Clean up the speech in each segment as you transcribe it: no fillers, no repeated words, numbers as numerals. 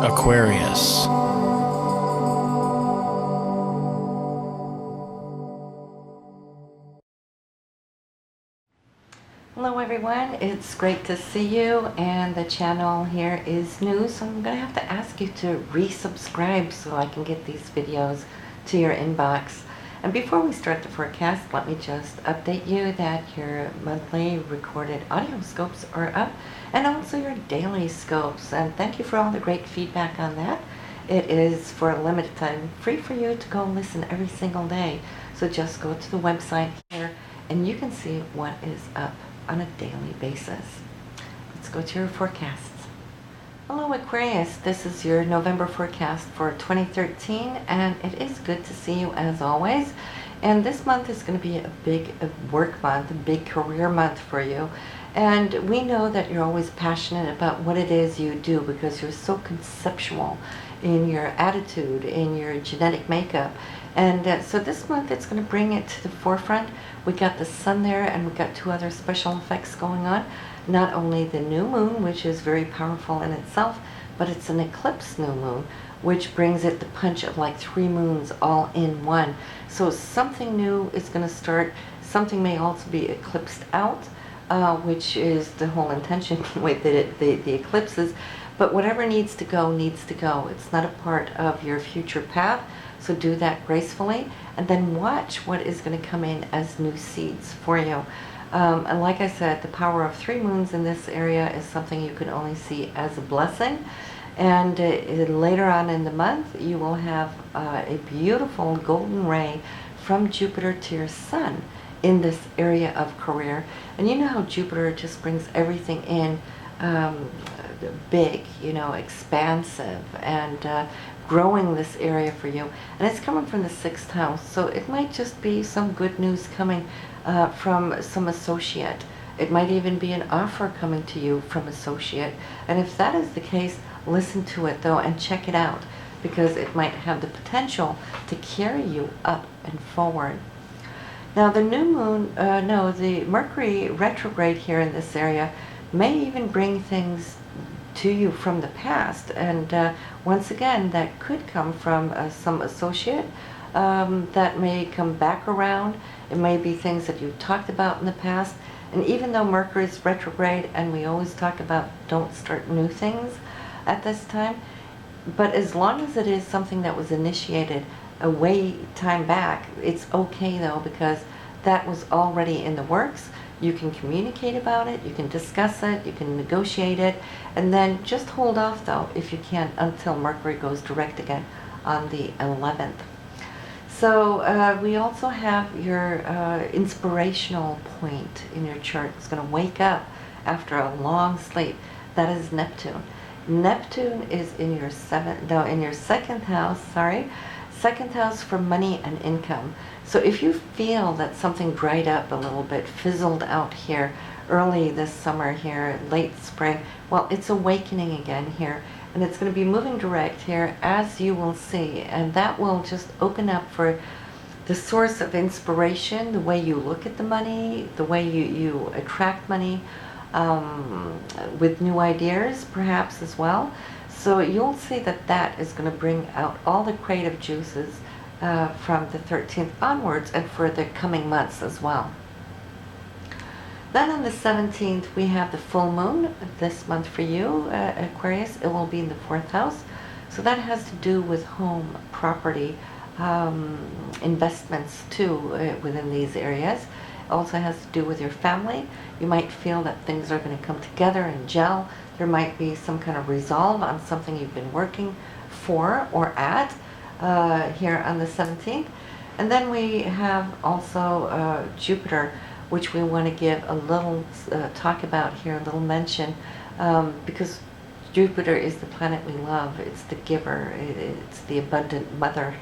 Aquarius. Hello everyone, it's great to see you, and the channel here is new, so I'm going to have to ask you to resubscribe so I can get these videos to your inbox. And before we start the forecast, let me just update you that your monthly recorded audio scopes are up, and also your daily scopes, and thank you for all the great feedback on that. It is for a limited time free for you to go listen every single day, so just go to the website here and you can see what is up on a daily basis. Let's go to your forecasts. Hello Aquarius, this is your November forecast for 2013, and it is good to see you as always. And this month is going to be a big work month, a big career month for you. And we know that you're always passionate about what it is you do because you're so conceptual in your attitude, in your genetic makeup. And so this month it's going to bring it to the forefront. We got the sun there, and we got two other special effects going on. Not only the new moon, which is very powerful in itself, but it's an eclipse new moon, which brings it the punch of like 3 moons all in one. So something new is going to start. Something may also be eclipsed out, which is the whole intention with the eclipses. But whatever needs to go, needs to go. It's not a part of your future path. So do that gracefully, and then watch what is going to come in as new seeds for you. And like I said, the power of 3 moons in this area is something you can only see as a blessing. And later on in the month, you will have a beautiful golden ray from Jupiter to your sun in this area of career. And you know how Jupiter just brings everything in big, expansive, and growing this area for you. And it's coming from the 6th house, so it might just be some good news coming from some associate. It might even be an offer coming to you from associate. And if that is the case, listen to it though and check it out, because it might have the potential to carry you up and forward. Now the new moon, the Mercury retrograde here in this area may even bring things to you from the past, and once again that could come from some associate that may come back around. It may be things that you talked about in the past, and even though Mercury is retrograde and we always talk about don't start new things at this time, but as long as it is something that was initiated a way time back, it's okay though, because that was already in the works. You can communicate about it, you can discuss it, you can negotiate it, and then just hold off though, if you can, until Mercury goes direct again on the 11th. So we also have your inspirational point in your chart. It's going to wake up after a long sleep. That is Neptune. Neptune is in your second house, second house for money and income. So if you feel that something dried up a little bit, fizzled out here early this summer here, late spring, well, it's awakening again here, and it's going to be moving direct here, as you will see, and that will just open up for the source of inspiration, the way you look at the money, the way you attract money, with new ideas perhaps as well. So you'll see that that is going to bring out all the creative juices from the 13th onwards, and for the coming months as well. Then on the 17th we have the full moon this month for you, Aquarius. It will be in the 4th house, so that has to do with home, property, investments too within these areas. It also has to do with your family. You might feel that things are going to come together and gel. There might be some kind of resolve on something you've been working for or at here on the 17th. And then we have also Jupiter, which we want to give a little talk about here, a little mention, because Jupiter is the planet we love. It's the giver. It's the abundant mother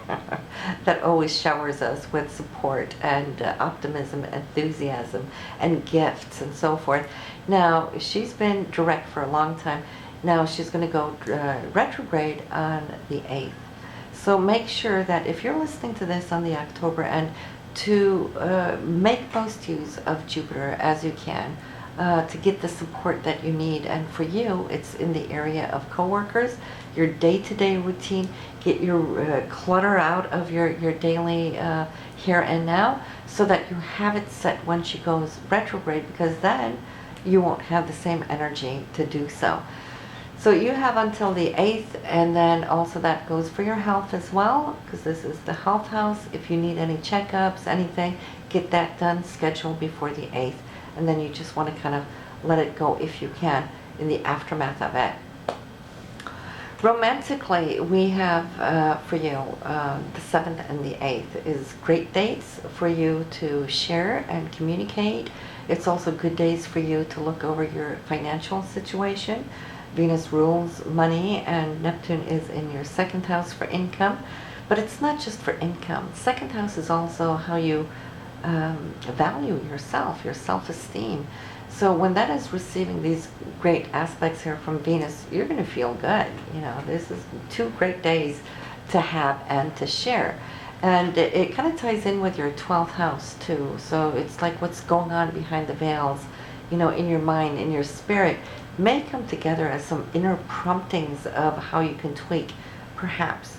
that always showers us with support and optimism, enthusiasm, and gifts and so forth. Now, she's been direct for a long time. Now she's going to go retrograde on the 8th. So make sure that if you're listening to this on the October end, to make most use of Jupiter as you can. to get the support that you need. And for you, it's in the area of coworkers, your day-to-day routine. Get your clutter out of your daily here and now, so that you have it set when she goes retrograde, because then you won't have the same energy to do so. So you have until the 8th, and then also that goes for your health as well, because this is the health house. If you need any checkups, anything, get that done, schedule before the 8th. And then you just want to kind of let it go if you can in the aftermath of it. Romantically, we have for you the 7th and the 8th is great dates for you to share and communicate. It's also good days for you to look over your financial situation. Venus rules money, and Neptune is in your 2nd house for income. But it's not just for income. 2nd house is also how you value yourself, your self-esteem. So when that is receiving these great aspects here from Venus, you're going to feel good. You know, this is 2 great days to have and to share. And it kind of ties in with your 12th house too. So it's like what's going on behind the veils, you know, in your mind, in your spirit, may come together as some inner promptings of how you can tweak, perhaps,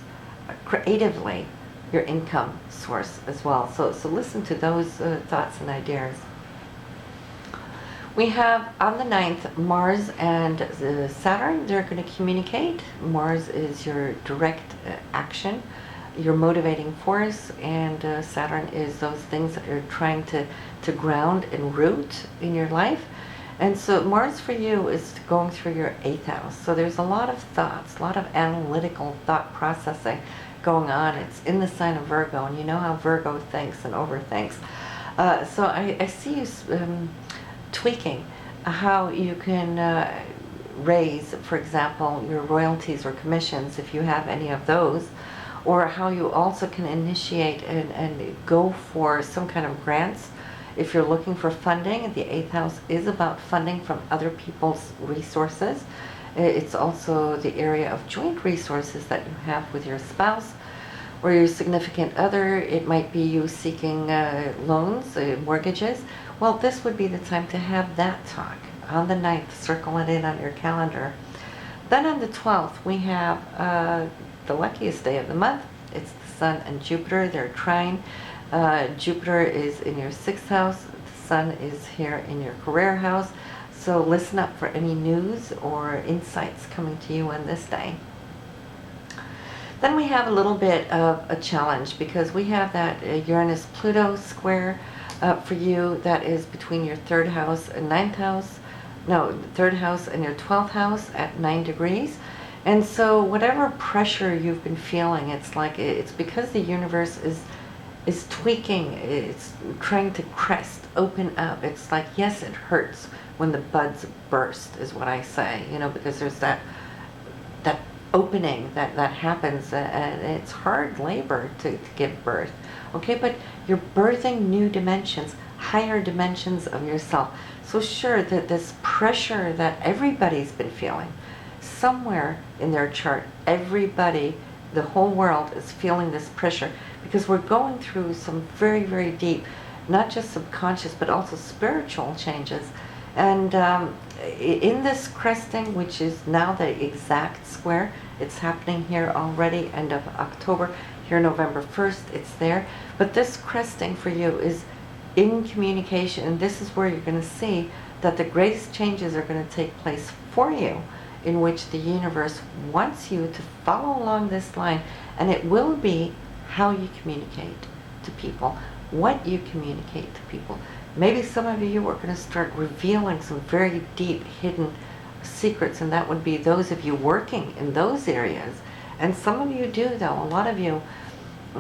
creatively, your income source as well. So listen to those thoughts and ideas. We have on the 9th, Mars and Saturn. They're going to communicate. Mars is your direct action, your motivating force, and Saturn is those things that you're trying to ground and root in your life. And so Mars for you is going through your 8th house. So there's a lot of thoughts, a lot of analytical thought processing going on. It's in the sign of Virgo, and you know how Virgo thinks and overthinks. So I see you tweaking how you can raise, for example, your royalties or commissions, if you have any of those, or how you also can initiate and go for some kind of grants. If you're looking for funding, the 8th house is about funding from other people's resources. It's also the area of joint resources that you have with your spouse or your significant other. It might be you seeking loans, mortgages. Well, this would be the time to have that talk. On the 9th, circle it in on your calendar. Then on the 12th, we have the luckiest day of the month. It's the Sun and Jupiter. They're trine. Jupiter is in your 6th house. The Sun is here in your career house. So listen up for any news or insights coming to you on this day. Then we have a little bit of a challenge, because we have that Uranus-Pluto square for you that is between your 3rd house and 9th house. No, 3rd house and your 12th house at 9 degrees. And so whatever pressure you've been feeling, it's like it's because the universe is tweaking, it's trying to crest, open up. It's like, yes, it hurts when the buds burst, is what I say, you know, because there's that opening that happens, and it's hard labor to give birth. Okay, but you're birthing new dimensions, higher dimensions of yourself. So sure, that this pressure that everybody's been feeling, somewhere in their chart, everybody, the whole world is feeling this pressure, because we're going through some very, very deep, not just subconscious, but also spiritual changes. And in this cresting, which is now the exact square, it's happening here already, end of October, here November 1st, it's there. But this cresting for you is in communication, and this is where you're going to see that the greatest changes are going to take place for you, in which the universe wants you to follow along this line. And it will be how you communicate to people, what you communicate to people. Maybe some of you are going to start revealing some very deep hidden secrets, and that would be those of you working in those areas. And some of you do, though. A lot of you,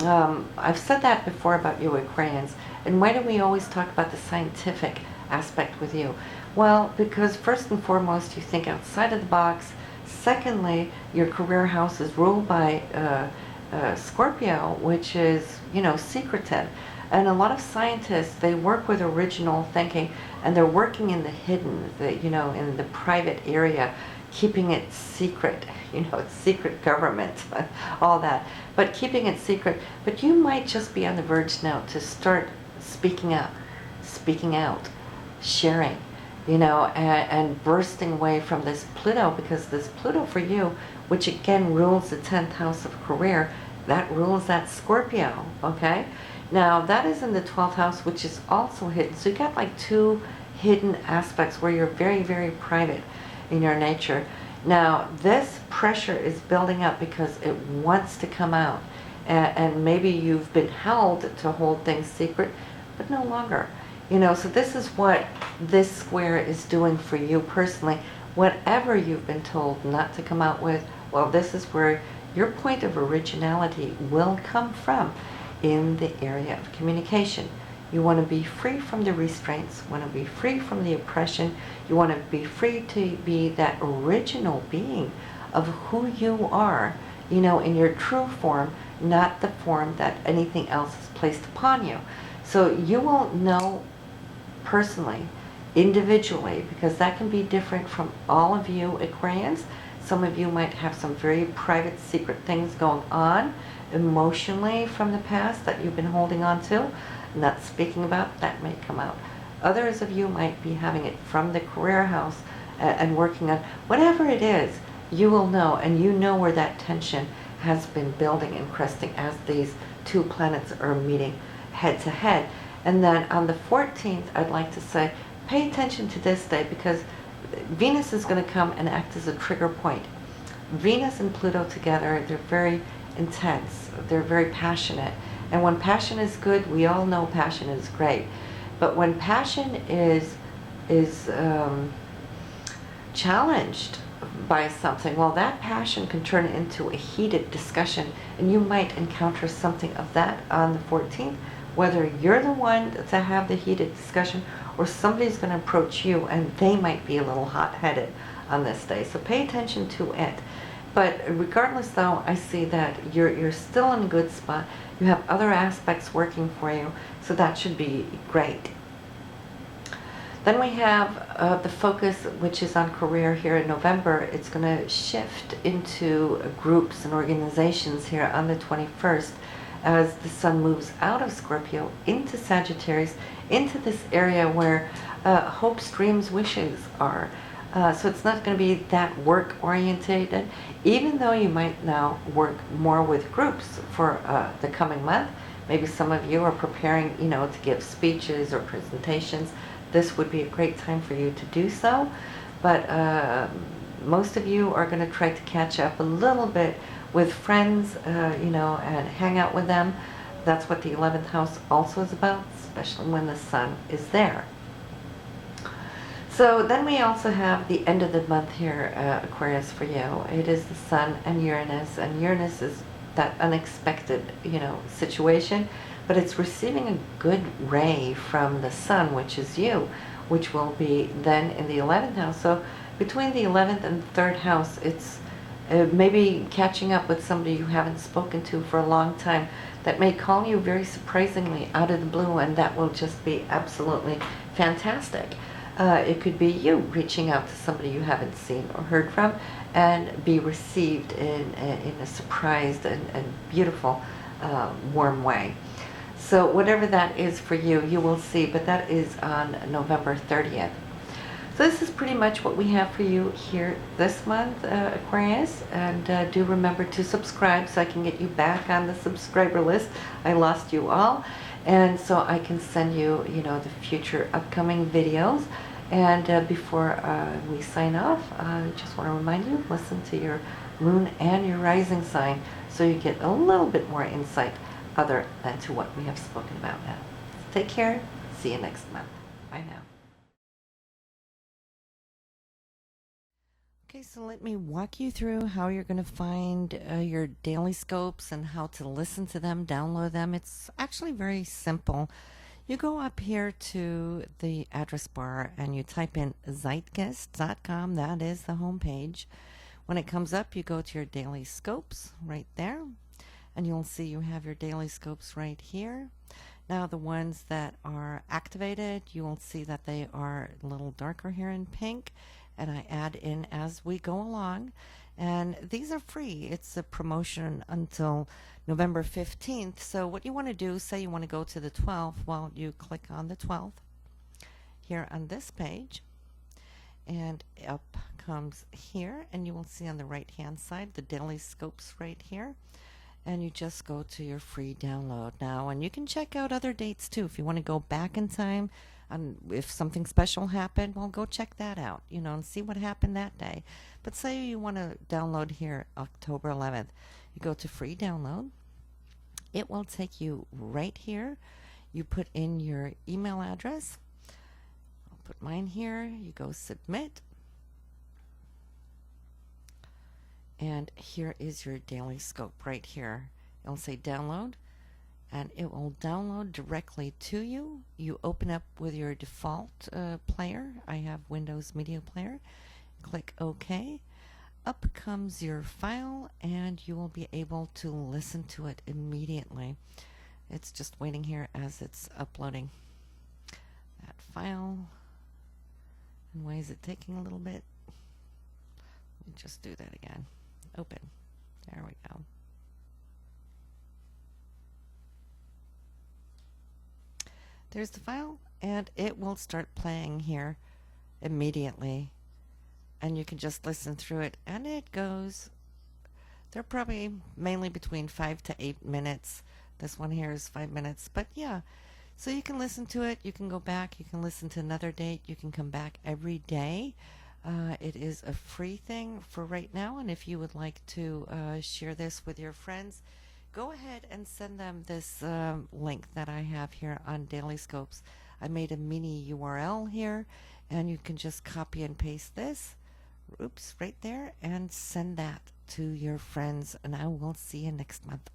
I've said that before about you Aquarians. And why do we always talk about the scientific aspect with you? Well, because first and foremost, you think outside of the box. Secondly, your career house is ruled by Scorpio, which is, you know, secretive. And a lot of scientists, they work with original thinking, and they're working in the hidden, you know, in the private area, keeping it secret, you know, it's secret government, all that, but keeping it secret. But you might just be on the verge now to start speaking up, speaking out, sharing. and bursting away from this Pluto, because this Pluto for you, which again rules the 10th house of career, that rules that Scorpio, okay? Now that is in the 12th house, which is also hidden. So you got like two hidden aspects where you're very, very private in your nature. Now this pressure is building up because it wants to come out. And maybe you've been held to hold things secret, but no longer. So this is what this square is doing for you personally. Whatever you've been told not to come out with, well, this is where your point of originality will come from in the area of communication. You want to be free from the restraints, want to be free from the oppression, you want to be free to be that original being of who you are, in your true form, not the form that anything else is placed upon you. So you won't know personally, individually, because that can be different from all of you Aquarians. Some of you might have some very private, secret things going on emotionally from the past that you've been holding on to, not speaking about. That may come out. Others of you might be having it from the career house and working on whatever it is. You will know, and you know where that tension has been building and cresting as these two planets are meeting head to head. And then on the 14th, I'd like to say, pay attention to this day, because Venus is going to come and act as a trigger point. Venus and Pluto together, they're very intense, they're very passionate. And when passion is good, we all know passion is great. But when passion is challenged by something, well, that passion can turn into a heated discussion, and you might encounter something of that on the 14th, whether you're the one to have the heated discussion or somebody's going to approach you and they might be a little hot-headed on this day. So pay attention to it. But regardless, though, I see that you're still in a good spot. You have other aspects working for you, so that should be great. Then we have the focus, which is on career here in November. It's going to shift into groups and organizations here on the 21st as the sun moves out of Scorpio into Sagittarius, into this area where hopes, dreams, wishes are. So it's not going to be that work orientated, even though you might now work more with groups for the coming month. Maybe some of you are preparing, to give speeches or presentations. This would be a great time for you to do so. But most of you are going to try to catch up a little bit with friends, and hang out with them. That's what the 11th house also is about, especially when the sun is there. So then we also have the end of the month here, Aquarius, for you. It is the sun and Uranus is that unexpected, situation, but it's receiving a good ray from the sun, which is you, which will be then in the 11th house. So between the 11th and the 3rd house, it's maybe catching up with somebody you haven't spoken to for a long time that may call you very surprisingly out of the blue, and that will just be absolutely fantastic. It could be you reaching out to somebody you haven't seen or heard from and be received in a surprised and beautiful, warm way. So whatever that is for you, you will see, but that is on November 30th. So this is pretty much what we have for you here this month, Aquarius. And do remember to subscribe so I can get you back on the subscriber list. I lost you all. And so I can send you, the future upcoming videos. And before we sign off, I just want to remind you, listen to your moon and your rising sign so you get a little bit more insight other than to what we have spoken about now. Take care. See you next month. Bye now. Okay, so let me walk you through how you're going to find your daily scopes and how to listen to them, download them. It's actually very simple. You go up here to the address bar and you type in zeitgeist.com. That is the home page. When it comes up, you go to your daily scopes right there, and you'll see you have your daily scopes right here. Now the ones that are activated, you will see that they are a little darker here in pink, and I add in as we go along. And these are free. It's a promotion until November 15th. So what you want to do, say you want to go to the 12th, well, you click on the 12th here on this page. and up comes here, and you will see on the right hand side the daily scopes right here, and you just go to your free download now, and you can check out other dates too if you want to go back in time. And if something special happened, well, go check that out, and see what happened that day. But say you want to download here October 11th, you go to free download. It will take you right here. You put in your email address. I'll put mine here. You go submit. And here is your daily scope right here. It'll say download, and it will download directly to you. You open up with your default player. I have Windows Media Player. Click OK. Up comes your file, and you will be able to listen to it immediately. It's just waiting here as it's uploading that file. And why is it taking a little bit? Let me just do that again. Open. There we go. There's the file, and it will start playing here immediately. And you can just listen through it, and it goes. They're probably mainly between 5 to 8 minutes. This one here is 5 minutes, but yeah. So you can listen to it. You can go back. You can listen to another date. You can come back every day. It is a free thing for right now, and if you would like to share this with your friends, go ahead and send them this link that I have here on Daily Scopes. I made a mini URL here, and you can just copy and paste this, oops, right there, and send that to your friends, and I will see you next month.